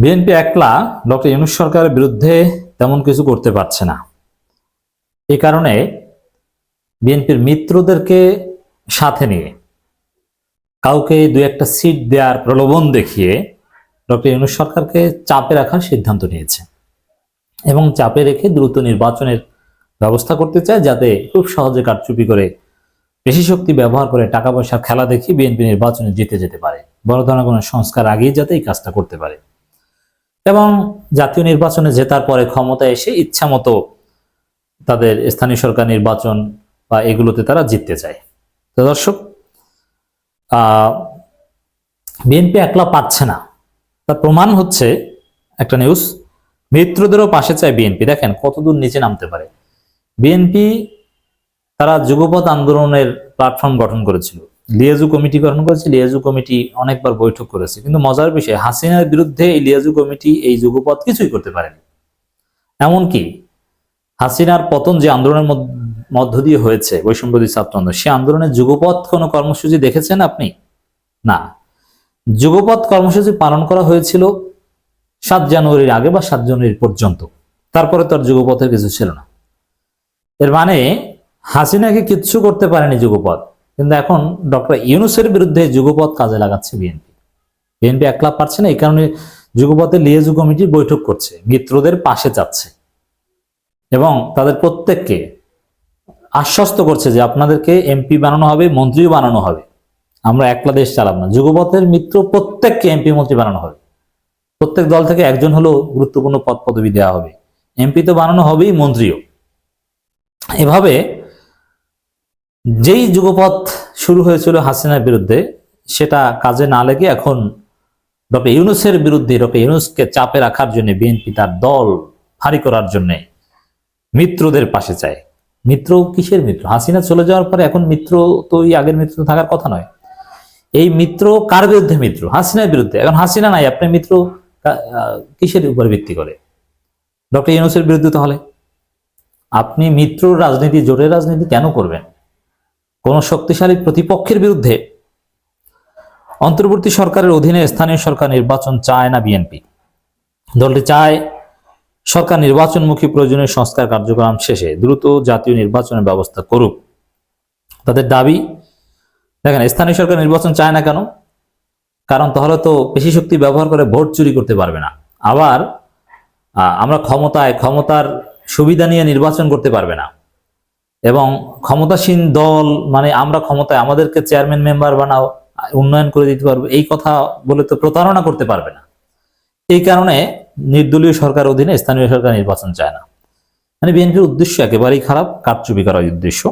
BNP একলা doctor Yunus সরকারের বিরুদ্ধে তেমন কিছু করতে পারছে না। এই কারণে বিএনপির মিত্রদেরকে সাথে নিয়ে কাউকে দু একটা সিট দেওয়ার প্রলোভন দেখিয়ে ডক্টর ইউনূস সরকারকে চাপে রাখার সিদ্ধান্ত নিয়েছে এবং চাপে রেখে দ্রুত নির্বাচনের ব্যবস্থা করতে চায়, যাতে খুব সহজে কারচুপি করে পেশি শক্তি ব্যবহার করে টাকা পয়সার খেলা দেখিয়ে বিএনপি নির্বাচনে জিতে যেতে পারে। বড় ধরনের কোনো সংস্কার আগেই যাতে এই কাজটা করতে পারে এবং জাতীয় নির্বাচনে জেতার পরে ক্ষমতায় এসে ইচ্ছা মতো তাদের স্থানীয় সরকার নির্বাচন বা এগুলোতে তারা জিততে চায়। তো দর্শক, বিএনপি একলা পাচ্ছে না, তার প্রমাণ হচ্ছে একটা নিউজ, মিত্রদেরও পাশে চায় বিএনপি। দেখেন কতদূর নিচে নামতে পারে বিএনপি। তারা যুগপৎ আন্দোলনের প্ল্যাটফর্ম গঠন করেছিল, লিয়াজু কমিটি গঠন করেছে, লিয়াজু কমিটি অনেকবার বৈঠক করেছে, কিন্তু মজার বিষয় হাসিনার বিরুদ্ধে এই লিয়াজু কমিটি এই যুগপৎ কিছুই করতে পারেনি। এমনকি হাসিনার পতন যে আন্দোলনের মধ্য দিয়ে হয়েছে, বৈষম্যবিরোধী ছাত্র আন্দোলন, সে আন্দোলনের যুগপৎ কোনো কর্মসূচি দেখেছেন আপনি? না। যুগপৎ কর্মসূচি পালন করা হয়েছিল 7 জানুয়ারির আগে বা 7 জানুয়ারি পর্যন্ত, তারপরে তো আর যুগপথের কিছু ছিল না। এর মানে হাসিনাকে কিচ্ছু করতে পারেনি যুগপৎ, কিন্তু এখন ডক্টর ইউনূসের বিরুদ্ধে যুগপৎ কাজে লাগাচ্ছে বিএনপি। বিএনপি একলা পারছে না, এই কারণে যুগপথের লিয়াজু কমিটি বৈঠক করছে, মিত্রদের পাশে যাচ্ছে এবং তাদের প্রত্যেককে আশ্বস্ত করছে যে আপনাদেরকে এমপি বানানো হবে, মন্ত্রীও বানানো হবে, আমরা একলা দেশ চালাব না। যুগপথের মিত্র প্রত্যেককে এমপি মন্ত্রী বানানো হবে, প্রত্যেক দল থেকে একজন হলেও গুরুত্বপূর্ণ পদ পদবি দেওয়া হবে, এমপি তো বানানো হবেই, মন্ত্রীও। এভাবে যেই যুগপথ শুরু হয়েছিল হাসিনার বিরুদ্ধে, সেটা কাজে না লেগে এখন ডক্টর ইউনূসের বিরুদ্ধে, ডক্টর ইউনূসকে চাপে রাখার জন্য বিএনপি তার দল ভারী করার জন্য মিত্রদের পাশে চায়। মিত্র কিসের মিত্র? হাসিনা চলে যাওয়ার পরে এখন মিত্র তো ওই আগের মিত্র থাকার কথা নয়। এই মিত্র কার বিরুদ্ধে? মিত্র হাসিনার বিরুদ্ধে। এখন হাসিনা নাই, আপনি মিত্র কিসের উপর ভিত্তি করে? ডক্টর ইউনূসের বিরুদ্ধে। তাহলে আপনি মিত্র রাজনীতি, জোটের রাজনীতি কেন করবেন? কোন শক্তিশালী প্রতিপক্ষের বিরুদ্ধে। অন্তর্বর্তী সরকারের অধীনে স্থানীয় সরকার নির্বাচন চায় না বিএনপি। দলটি চায় সরকার নির্বাচনমুখী প্রয়োজনীয় সংস্কার কার্যক্রম শেষে দ্রুত জাতীয় নির্বাচনের ব্যবস্থা করুক। তাদের দাবি, দেখেন স্থানীয় সরকার নির্বাচন চায় না কেন? কারণ তাহলে তো পেশি শক্তি ব্যবহার করে ভোট চুরি করতে পারবে না, আবার আমরা ক্ষমতার সুবিধা নিয়ে নির্বাচন করতে পারবে না, এবং ক্ষমতাসীন দল মানে আমরা ক্ষমতায়, আমাদেরকে চেয়ারম্যান মেম্বার বানাও, উন্নয়ন করে দিতে পারবো, এই কথা বলে তো প্রতারণা করতে পারবে না। এই কারণে নির্দলীয় সরকার অধীনে স্থানীয় সরকার নির্বাচন চায় না। মানে বিএনপির উদ্দেশ্য একেবারেই খারাপ, কারচুপি করার উদ্দেশ্য।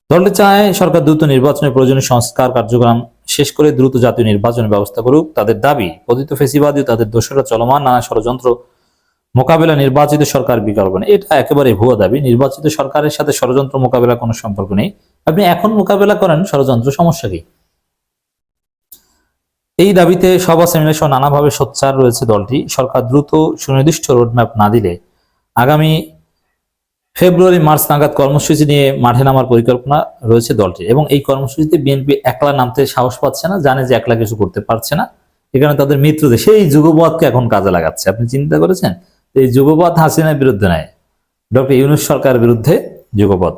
দলটি চায় সরকার দ্রুত নির্বাচনের প্রয়োজনীয় সংস্কার কার্যক্রম শেষ করে দ্রুত জাতীয় নির্বাচনের ব্যবস্থা করুক। তাদের দাবি, পতিত ফ্যাসিবাদী তাদের দোসররা চলমান নানা ষড়যন্ত্র মোকাবেলা নির্বাচিত সরকার বিকল্প নেই। এটা একেবারে ভুয়া দাবি। নির্বাচিত সরকারের সাথে ষড়যন্ত্র মোকাবেলা কোনো সম্পর্ক নেই। আপনি এখন মোকাবেলা করেন ষড়যন্ত্র, সমস্যা কি? এই দাবিতে সভা সেমিনার সহ নানাভাবে সোচ্চার রয়েছে দলটি। সরকার দ্রুত সুনির্দিষ্ট রোডম্যাপ না দিলে আগামী ফেব্রুয়ারি-মার্চ নাগাদ কর্মসূচি নিয়ে মাঠে নামার পরিকল্পনা রয়েছে দলটির, এবং এই কর্মসূচিতে বিএনপি একলা নামতে সাহস পাচ্ছে না, জানে যে একলা কিছু করতে পারছে না। এই কারণে তাদের মিত্রদের সেই যুগপথকে এখন কাজে লাগাচ্ছে। আপনি চিন্তা করেছেন? এই যুগপথ হাসিনার বিরুদ্ধে নয়, ডক্টর ইউনূস সরকারের বিরুদ্ধে যুগপথ।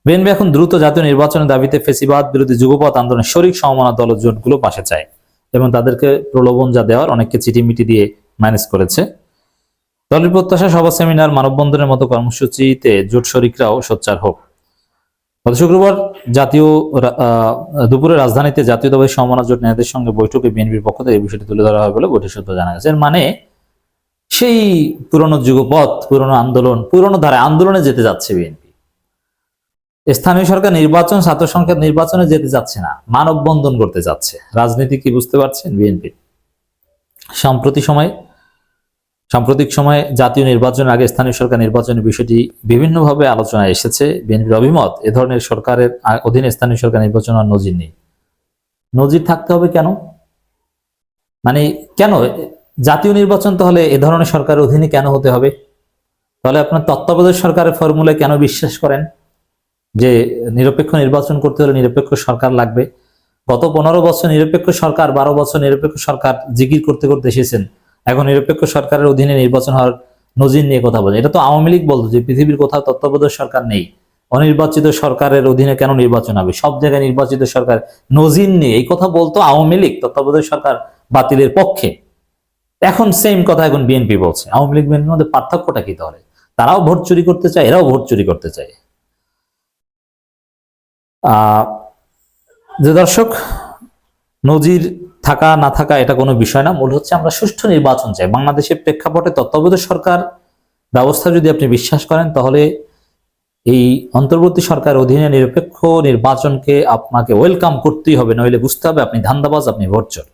বিএনপি এখন দ্রুত জাতীয় নির্বাচনের দাবিতে ফ্যাসিবাদ বিরোধী যুগপথ আন্দোলনের শরিক সমমনা দল জোটগুলো পাশে চায় এবং তাদেরকে প্রলোভন যা দেওয়ার অনেককে চিঠিমিটি দিয়ে ম্যানেজ করেছে। দলের প্রত্যাশা, সভা সেমিনার, মানববন্ধনের মতো কর্মসূচিতে জোট শরিকরাও সোচ্চার হোক। গত শুক্রবার দুপুরে রাজধানীতে জাতীয়তাবাদী সমমনা জোট নেতাদের সঙ্গে বৈঠকে বিএনপির পক্ষ থেকে এই বিষয়টি তুলে ধরা হয় বলে বৈঠক সূত্র জানা গেছে। এর মানে সেই পুরনো যুগপথ, পুরনো আন্দোলন, পুরনো ধারায় আন্দোলনে যেতে যাচ্ছে বিএনপি। স্থানীয় সরকার নির্বাচন, ছাত্র সংসদ নির্বাচনে যেতে যাচ্ছে না, মানববন্ধন করতে যাচ্ছে। রাজনীতি কি বুঝতে পারছেন বিএনপি? সাম্প্রতিক সময়ে জাতীয় নির্বাচনের আগে স্থানীয় সরকার নির্বাচনের বিষয়টি বিভিন্নভাবে আলোচনায় এসেছে। বিএনপির অভিমত, এ ধরনের সরকারের অধীনে স্থানীয় সরকার নির্বাচন আর নজির নেই। নজির থাকতে হবে কেন? মানে কেন জাতীয় নির্বাচন তাহলে এ ধরনের সরকারের অধীনে কেন হতে হবে? তাহলে আপনার তত্ত্বাবধায়ক সরকারের ফর্মুলায় কেন বিশ্বাস করেন যে নিরপেক্ষ নির্বাচন করতে হলে নিরপেক্ষ সরকার লাগবে? গত 15 বছর নিরপেক্ষ সরকার, 12 বছর নিরপেক্ষ সরকার জিকির করতে করতে এসেছেন, এখন নিরপেক্ষ সরকারের অধীনে নির্বাচন হওয়ার নজির নিয়ে কথা বলে। এটা তো আওয়ামী লীগ বলতো যে পৃথিবীর কোথাও তত্ত্বাবধায়ক সরকার নেই, অনির্বাচিত সরকারের অধীনে কেন নির্বাচন হবে, সব জায়গায় নির্বাচিত সরকার, নজির নেই, এই কথা বলতো আওয়ামী লীগ তত্ত্বাবধায়ক সরকার বাতিলের পক্ষে। এখন সেম কথা এখন বিএনপি বলছে। আওয়ামী লীগ বিএনপির মধ্যে পার্থক্যটা কি তাহলে? তারাও ভোট চুরি করতে চায়, এরাও ভোট চুরি করতে চায়। যে দর্শক, নজির থাকা না থাকা এটা কোনো বিষয় না, মূল হচ্ছে আমরা সুষ্ঠু নির্বাচন চাই। বাংলাদেশের প্রেক্ষাপটে তত্ত্বাবধায়ক সরকার ব্যবস্থা যদি আপনি বিশ্বাস করেন, তাহলে এই অন্তর্বর্তী সরকার অধীনে নিরপেক্ষ নির্বাচনকে আপনাকে ওয়েলকাম করতেই হবে, নইলে বুঝতে হবে আপনি ধান্দাবাজ, আপনি ভোটচোর।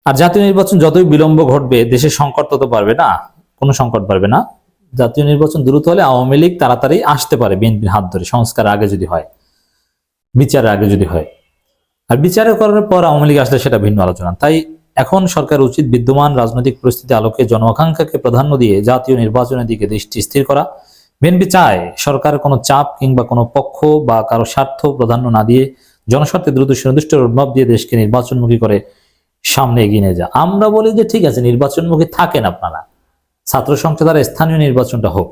আর জাতীয় নির্বাচন যতই বিলম্ব ঘটবে দেশের সংকট তত বাড়বে না, কোনো সংকট বাড়বে না। জাতীয় নির্বাচন দ্রুত হলে আওয়ামী লীগ তাড়াতাড়ি আসতে পারে বিএনপির হাত ধরে, সংস্কার আগে যদি হয়, বিচারের আগে যদি হয়। আর বিচারের করার পর আওয়ামী লীগ আসলে সেটা ভিন্ন আলোচনা। তাই এখন সরকার উচিত বিদ্যমান রাজনৈতিক পরিস্থিতি আলোকে জনআকাঙ্ক্ষাকে প্রাধান্য দিয়ে জাতীয় নির্বাচনের দিকে দৃষ্টি স্থির করা। বিএনপি চায় সরকারের কোনো চাপ কিংবা কোনো পক্ষ বা কারো স্বার্থ প্রাধান্য না দিয়ে জনস্বার্থে দ্রুত সুনির্দিষ্ট রোডম্যাপ দিয়ে দেশকে নির্বাচনমুখী করে সামনে এগিয়ে নিয়ে যায়। আমরা বলি যে ঠিক আছে, নির্বাচনমুখী থাকেন আপনারা, ছাত্র সংসদ দ্বারা স্থানীয় নির্বাচনটা হোক।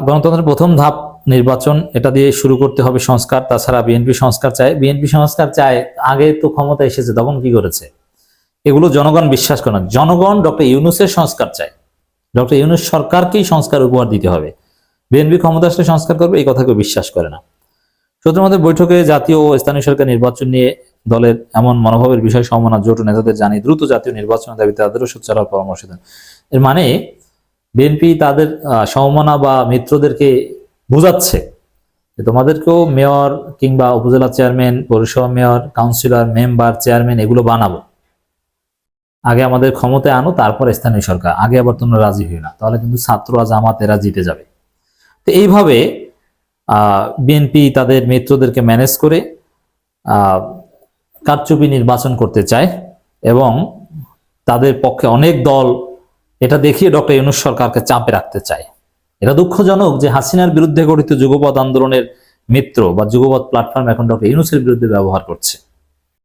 গণতন্ত্রের প্রথম ধাপ নির্বাচন, এটা দিয়ে শুরু করতে হবে সংস্কার। তাছাড়া বিএনপি সংস্কার চায়, বিএনপি সংস্কার চায়, আগে তো ক্ষমতা এসেছে তখন কি করেছে? এগুলো জনগণ বিশ্বাস করে না। জনগণ ডক্টর ইউনূসের সংস্কার চায়, ডক্টর ইউনূস সরকারকেই সংস্কার উপহার দিতে হবে। বিএনপি ক্ষমতা আসলে সংস্কার করবে এই কথা কেউ বিশ্বাস করে না। সূত্রের মধ্যে বৈঠকে জাতীয় ও স্থানীয় সরকার নির্বাচন নিয়ে দলের এমন মনোভাবের বিষয় সমমনা জোট নেতাদের জানিয়ে দ্রুত জাতীয় নির্বাচনের দাবিতে তাদেরও সোচ্চার হওয়ার পরামর্শ দেন। এর মানে বিএনপি তাদের সমমনা বা মিত্রদেরকে বোঝাচ্ছে যে তোমাদেরকেও মেয়র কিংবা উপজেলা চেয়ারম্যান, পৌরসভা মেয়র, কাউন্সিলর, মেম্বার, চেয়ারম্যান এগুলো বানাবো, আগে আমাদের ক্ষমতায় আনো, তারপর স্থানীয় সরকার, আগে আবার তোমরা রাজি হই না, তাহলে কিন্তু ছাত্ররা জামাত এরা জিতে যাবে। তো এইভাবে বিএনপি তাদের মিত্রদেরকে ম্যানেজ করে কারচুপি নির্বাচন করতে চায় এবং তাদের পক্ষে অনেক দল এটা দেখিয়ে ডক্টর ইউনূস সরকারকে চাপে রাখতে চায়। এটা দুঃখজনক যে হাসিনার বিরুদ্ধে গঠিত যুগপৎ আন্দোলনের মিত্র বা যুগপৎ প্ল্যাটফর্ম এখন ডক্টর ইউনূসের বিরুদ্ধে ব্যবহার করছে।